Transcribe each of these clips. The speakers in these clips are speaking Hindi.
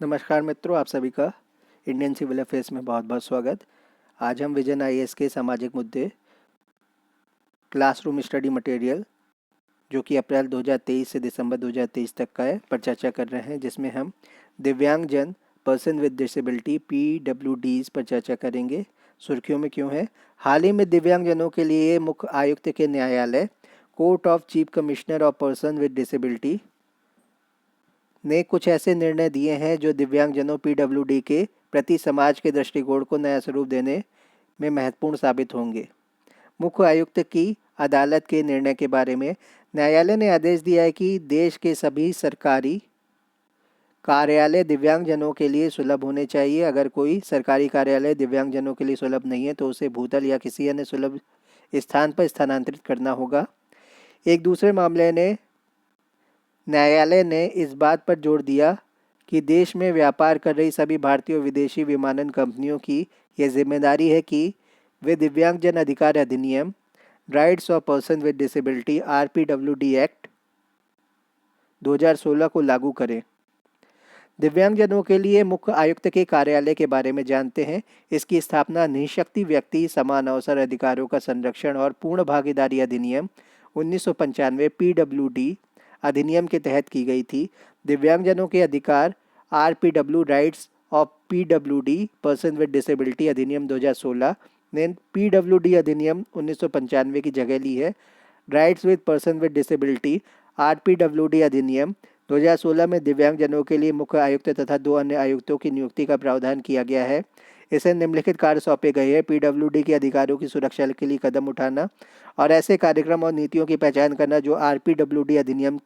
नमस्कार मित्रों, आप सभी का इंडियन सिविल अफेयर्स में बहुत बहुत स्वागत। आज हम विजन आईएएस के सामाजिक मुद्दे क्लासरूम स्टडी मटेरियल जो कि अप्रैल 2023 से दिसंबर 2023 तक का है पर चर्चा कर रहे हैं, जिसमें हम दिव्यांगजन पर्सन विद डिसेबिलिटी PWDs पर चर्चा करेंगे। सुर्खियों में क्यों है? हाल ही में दिव्यांगजनों के लिए मुख्य आयुक्त के न्यायालय court of chief commissioner of person with disability ने कुछ ऐसे निर्णय दिए हैं जो दिव्यांगजनों PWD के प्रति समाज के दृष्टिकोण को नया स्वरूप देने में महत्वपूर्ण साबित होंगे। मुख्य आयुक्त की अदालत के निर्णय के बारे में न्यायालय ने आदेश दिया है कि देश के सभी सरकारी कार्यालय दिव्यांगजनों के लिए सुलभ होने चाहिए। अगर कोई सरकारी कार्यालय दिव्यांगजनों के लिए सुलभ नहीं है तो उसे भूतल या किसी अन्य सुलभ स्थान पर स्थानांतरित करना होगा। एक दूसरे मामले ने न्यायालय ने इस बात पर जोर दिया कि देश में व्यापार कर रही सभी भारतीय और विदेशी विमानन कंपनियों की यह जिम्मेदारी है कि वे दिव्यांगजन अधिकार अधिनियम rights of person with disability RPWD act 2016 को लागू करें। दिव्यांगजनों के लिए मुख्य आयुक्त के कार्यालय के बारे में जानते हैं। इसकी स्थापना निःशक्ति व्यक्ति समान अवसर अधिकारों का संरक्षण और पूर्ण भागीदारी अधिनियम 1995 PWD अधिनियम के तहत की गई थी। दिव्यांगजनों के अधिकार RPW rights of PWD person with disability अधिनियम 2016 ने PWD अधिनियम 1995 की जगह ली है। Rights with person with disability RPWD अधिनियम 2016 में दिव्यांगजनों के लिए मुख्य आयुक्त तथा 2 अन्य आयुक्तों की नियुक्ति का प्रावधान किया गया है। इसे निम्नलिखित कार्य सौंपे गए हैं: PWD के अधिकारों की सुरक्षा के लिए कदम उठाना और ऐसे कार्यक्रम और नीतियों की पहचान करना जो RPWD अधिनियम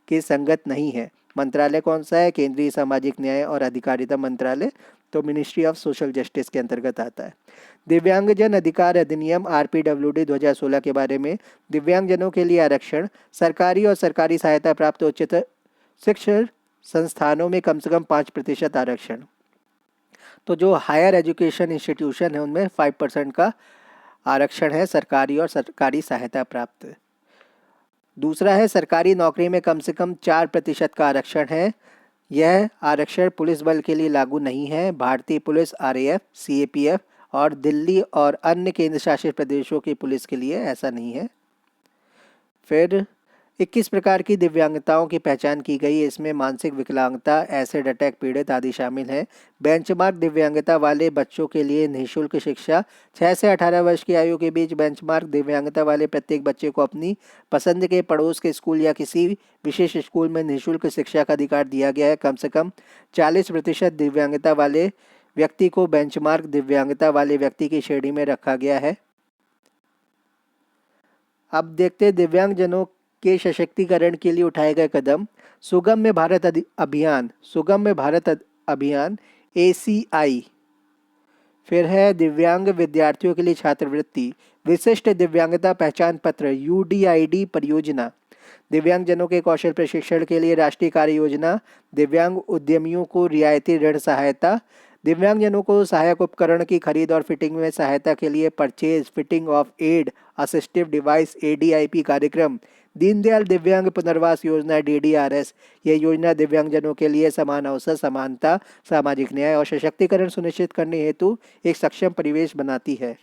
के संगत नहीं है। मंत्रालय कौन सा है? केंद्रीय सामाजिक न्याय और अधिकारिता मंत्रालय, तो मिनिस्ट्री ऑफ सोशल जस्टिस के अंतर्गत आता है। दिव्यांगजन अधिकार अधिनियम RPWD 2016 के बारे में दिव्यांगजनों के लिए आरक्षण। सरकारी और सरकारी सहायता प्राप्त उच्चतर शिक्षण संस्थानों में कम से कम 5% आरक्षण। तो जो हायर एजुकेशन इंस्टीट्यूशन है उनमें 5% का आरक्षण है, सरकारी और सरकारी सहायता प्राप्त। दूसरा है सरकारी नौकरी में कम से कम 4% का आरक्षण है। यह आरक्षण पुलिस बल के लिए लागू नहीं है। भारतीय पुलिस RAF, CAPF और दिल्ली और अन्य केंद्र शासित प्रदेशों की पुलिस के लिए ऐसा नहीं है। फिर 21 प्रकार की दिव्यांगताओं की पहचान की गई है। इसमें मानसिक विकलांगता, एसिड अटैक पीड़ित आदि शामिल हैं। बेंचमार्क दिव्यांगता वाले बच्चों के लिए निःशुल्क शिक्षा। 6 से 18 वर्ष की आयु के बीच बेंचमार्क दिव्यांगता वाले प्रत्येक बच्चे को अपनी पसंद के पड़ोस के स्कूल या किसी विशेष स्कूल में निःशुल्क शिक्षा का अधिकार दिया गया है। कम से कम 40% दिव्यांगता वाले व्यक्ति को बेंचमार्क दिव्यांगता वाले व्यक्ति की श्रेणी में रखा गया है। अब देखते हैं दिव्यांगजनों के सशक्तिकरण के लिए उठाए गए कदम। सुगम्य भारत अभियान ACI। फिर है दिव्यांग विद्यार्थियों के लिए छात्रवृत्ति। विशिष्ट दिव्यांगता पहचान पत्र UDID परियोजना। दिव्यांगजनों के कौशल प्रशिक्षण के लिए राष्ट्रीय कार्य योजना। दिव्यांग उद्यमियों को रियायती ऋण सहायता। दिव्यांगजनों को सहायक उपकरण की खरीद और फिटिंग में सहायता के लिए purchase fitting of aid assistive device ADIP कार्यक्रम। दीनदयाल दिव्यांग पुनर्वास योजना DDRS। यह योजना दिव्यांगजनों के लिए समान अवसर, समानता, सामाजिक न्याय और सशक्तिकरण सुनिश्चित करने हेतु एक सक्षम परिवेश बनाती है।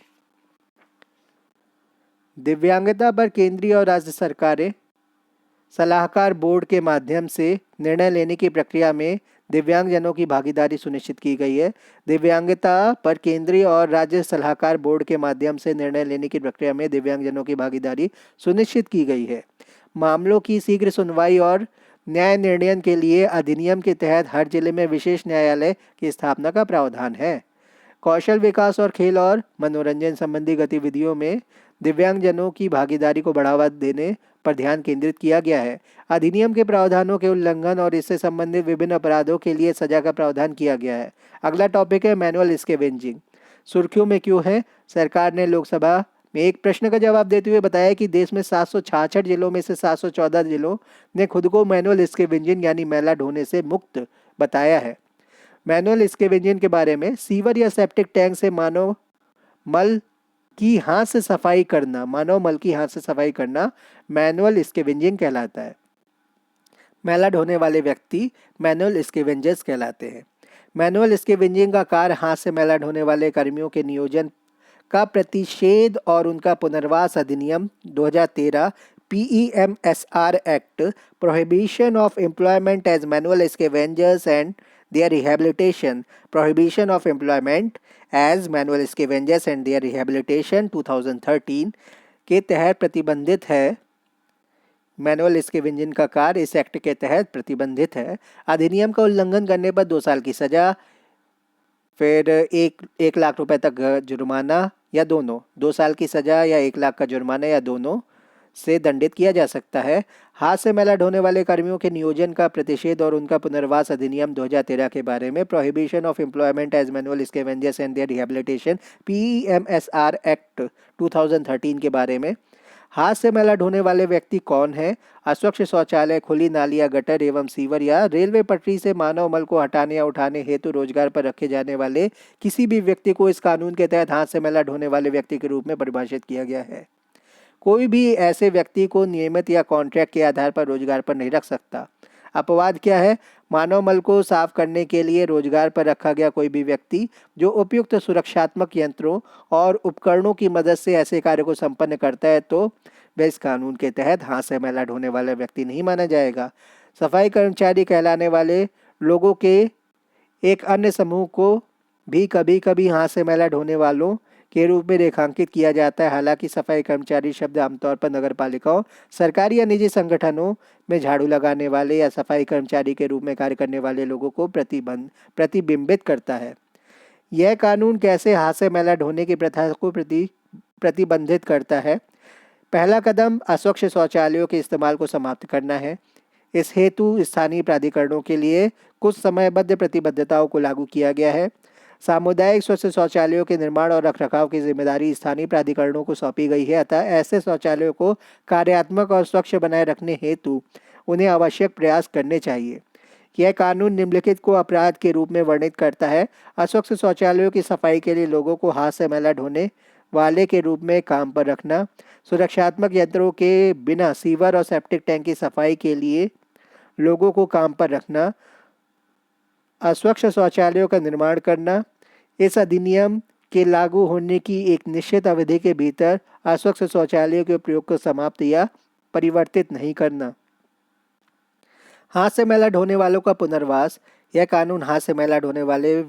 दिव्यांगता पर केंद्रीय और राज्य सरकारें सलाहकार बोर्ड के माध्यम से निर्णय लेने की प्रक्रिया में दिव्यांगजनों की भागीदारी सुनिश्चित की गई है। दिव्यांगता पर केंद्रीय और राज्य सलाहकार बोर्ड के माध्यम से निर्णय लेने की प्रक्रिया में दिव्यांगजनों की भागीदारी सुनिश्चित की गई है। मामलों की शीघ्र सुनवाई और न्याय निर्णय के लिए अधिनियम के तहत हर जिले में विशेष न्यायालय की स्थापना का प्रावधान है। कौशल विकास और खेल और मनोरंजन संबंधी गतिविधियों में दिव्यांगजनों की भागीदारी को बढ़ावा देने पर ध्यान केंद्रित किया गया है। अधिनियम के प्रावधानों के उल्लंघन और इससे संबंधित विभिन्न अपराधों के लिए सजा का प्रावधान किया गया है। अगला टॉपिक है मैनुअल स्कैवेंजिंग। सुर्खियों में क्यों है? सरकार ने लोकसभा में एक प्रश्न का जवाब देते हुए बताया कि देश में 766 जिलों में से 714 जिलों ने खुद को मैनुअल स्कैवेंजिंग यानी मैला ढोने से मुक्त बताया है। मैनुअल स्कैवेंजिंग के बारे में सीवर या सेप्टिक टैंक से मानव मल की हाथ से सफाई करना मैनुअल स्कैवेंजिंग कहलाता है। मैला ढोने वाले व्यक्ति मैनुअल स्कैवेंजर्स कहलाते हैं। मैनुअल स्कैवेंजिंग का कार्य हाथ से मैला ढोने वाले कर्मियों के नियोजन का प्रतिषेध और उनका पुनर्वास अधिनियम 2013 PEMSR act prohibition of employment as manual scavengers and their rehabilitation prohibition of employment as manual scavengers and their rehabilitation 2013 के तहत प्रतिबंधित है। मैनुअल स्कैवेंजिंग का कार्य इस एक्ट के तहत प्रतिबंधित है। अधिनियम का उल्लंघन करने पर 2 साल की सजा, फिर 1 लाख रुपए तक जुर्माना या दोनों, 2 साल की सजा या 1 लाख का जुर्माना या दोनों से दंडित किया जा सकता है। हाथ से मैला ढोने वाले कर्मियों के नियोजन का प्रतिषेध और उनका पुनर्वास अधिनियम 2013 के बारे में prohibition of employment as manual scavengers and their rehabilitation PEMSR act 2013 के बारे में हाथ से मैला ढोने वाले व्यक्ति कौन है? अस्वच्छ शौचालय, खुली नाली या गटर एवं सीवर या रेलवे पटरी से मानव मल को हटाने या उठाने हेतु रोजगार पर रखे जाने वाले किसी भी व्यक्ति को इस कानून के तहत हाथ से मैला ढोने वाले व्यक्ति के रूप में परिभाषित किया गया है। कोई भी ऐसे व्यक्ति को नियमित या कॉन्ट्रैक्ट के आधार पर रोजगार पर नहीं रख सकता। अपवाद क्या है? मानव मल को साफ करने के लिए रोजगार पर रखा गया कोई भी व्यक्ति जो उपयुक्त सुरक्षात्मक यंत्रों और उपकरणों की मदद से ऐसे कार्य को संपन्न करता है तो वह इस कानून के तहत हाथ से मैला ढोने वाला व्यक्ति नहीं माना जाएगा। सफाई कर्मचारी कहलाने वाले लोगों के एक अन्य समूह को भी कभी कभी हाथ से मैला ढोने वालों के रूप में रेखांकित किया जाता है। हालांकि सफाई कर्मचारी शब्द आमतौर पर नगर पालिकाओं, सरकारी या निजी संगठनों में झाड़ू लगाने वाले या सफाई कर्मचारी के रूप में कार्य करने वाले लोगों को प्रतिबिंबित करता है। यह कानून कैसे हाथ से मैला ढोने की प्रथा को प्रतिबंधित करता है? पहला कदम अस्वच्छ शौचालयों के इस्तेमाल को समाप्त करना है। इस हेतु स्थानीय प्राधिकरणों के लिए कुछ समयबद्ध प्रतिबद्धताओं को लागू किया गया है। सामुदायिक स्वच्छ शौचालयों के निर्माण और रखरखाव की जिम्मेदारी स्थानीय प्राधिकरणों को सौंपी गई है। अतः ऐसे शौचालयों को कार्यात्मक और स्वच्छ बनाए रखने हेतु उन्हें आवश्यक प्रयास करने चाहिए। यह कानून निम्नलिखित को अपराध के रूप में वर्णित करता है। अस्वच्छ शौचालयों की सफाई के लिए लोगों को हाथ से मैला ढोने वाले के रूप में काम पर रखना, सुरक्षात्मक यंत्रों के बिना सीवर और सेप्टिक टैंक की सफाई के लिए लोगों को काम पर रखना, अस्वच्छ शौचालयों का निर्माण करना, इस अधिनियम के लागू होने की एक निश्चित अवधि के भीतर अस्वच्छ शौचालयों के उपयोग को समाप्त या परिवर्तित नहीं करना। हाथ से मैला ढोने वालों का पुनर्वास। यह कानून हाथ से मैला ढोने वाले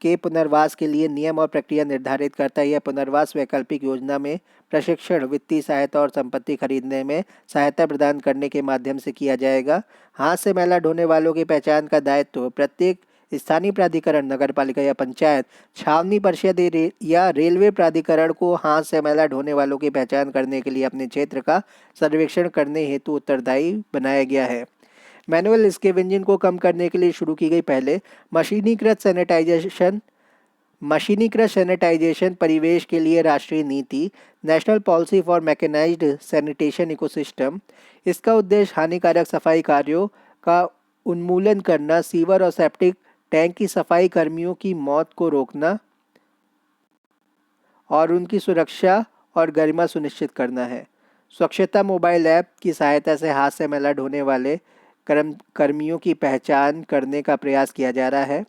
के पुनर्वास के लिए नियम और प्रक्रिया निर्धारित करता है। यह पुनर्वास वैकल्पिक योजना में प्रशिक्षण, वित्तीय सहायता और संपत्ति खरीदने में सहायता प्रदान करने के माध्यम से किया जाएगा। हाथ से मैला ढोने वालों की पहचान का दायित्व प्रत्येक स्थानीय प्राधिकरण, नगर पालिका या पंचायत, छावनी परिषद या रेलवे प्राधिकरण को हाथ से मैला ढोने वालों की पहचान करने के लिए अपने क्षेत्र का सर्वेक्षण करने हेतु उत्तरदायी बनाया गया है। मैनुअल स्कैवेंजिंग को कम करने के लिए शुरू की गई पहले मशीनीकृत सैनिटाइजेशन परिवेश के लिए राष्ट्रीय नीति, national policy for mechanised sanitation ecosystem. इसका उद्देश्य हानिकारक सफाई कार्यों का उन्मूलन करना, सीवर और सेप्टिक टैंक की सफाई कर्मियों की मौत को रोकना और उनकी सुरक्षा और गरिमा सुनिश्चित करना है। स्वच्छता मोबाइल ऐप की सहायता से हाथ से मैला ढोने वाले कर्मियों की पहचान करने का प्रयास किया जा रहा है।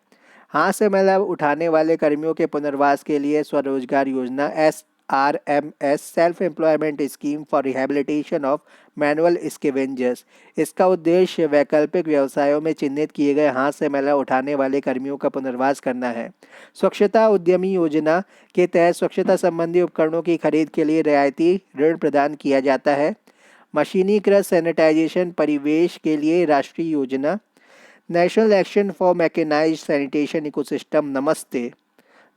हाथ से मैला उठाने वाले कर्मियों के पुनर्वास के लिए स्वरोजगार योजना SRMS self employment scheme for rehabilitation of manual scavengers. इसका उद्देश्य वैकल्पिक व्यवसायों में चिन्हित किए गए हाथ से मैला उठाने वाले कर्मियों का पुनर्वास करना है। स्वच्छता उद्यमी योजना के तहत स्वच्छता संबंधी उपकरणों की खरीद के लिए रियायती ऋण प्रदान किया जाता है। मशीनीकृत सैनिटाइजेशन परिवेश के लिए राष्ट्रीय योजना, national action for mechanised sanitation ecosystem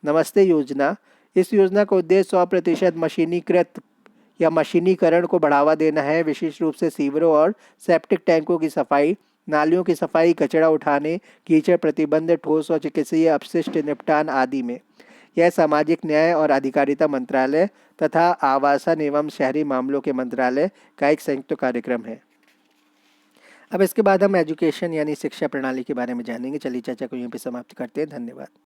Namaste योजना। इस योजना का उद्देश्य 100% मशीनीकृत या मशीनीकरण को बढ़ावा देना है, विशेष रूप से सीवरों और सेप्टिक टैंकों की सफाई, नालियों की सफाई, कचरा उठाने, कीचड़ प्रतिबंध, ठोस और चिकित्सीय अपशिष्ट निपटान आदि में। यह सामाजिक न्याय और अधिकारिता मंत्रालय तथा आवासन एवं शहरी मामलों के मंत्रालय का एक संयुक्त कार्यक्रम है। अब इसके बाद हम एजुकेशन यानी शिक्षा प्रणाली के बारे में जानेंगे। चलिए चर्चा को यहीं पे समाप्त करते हैं। धन्यवाद।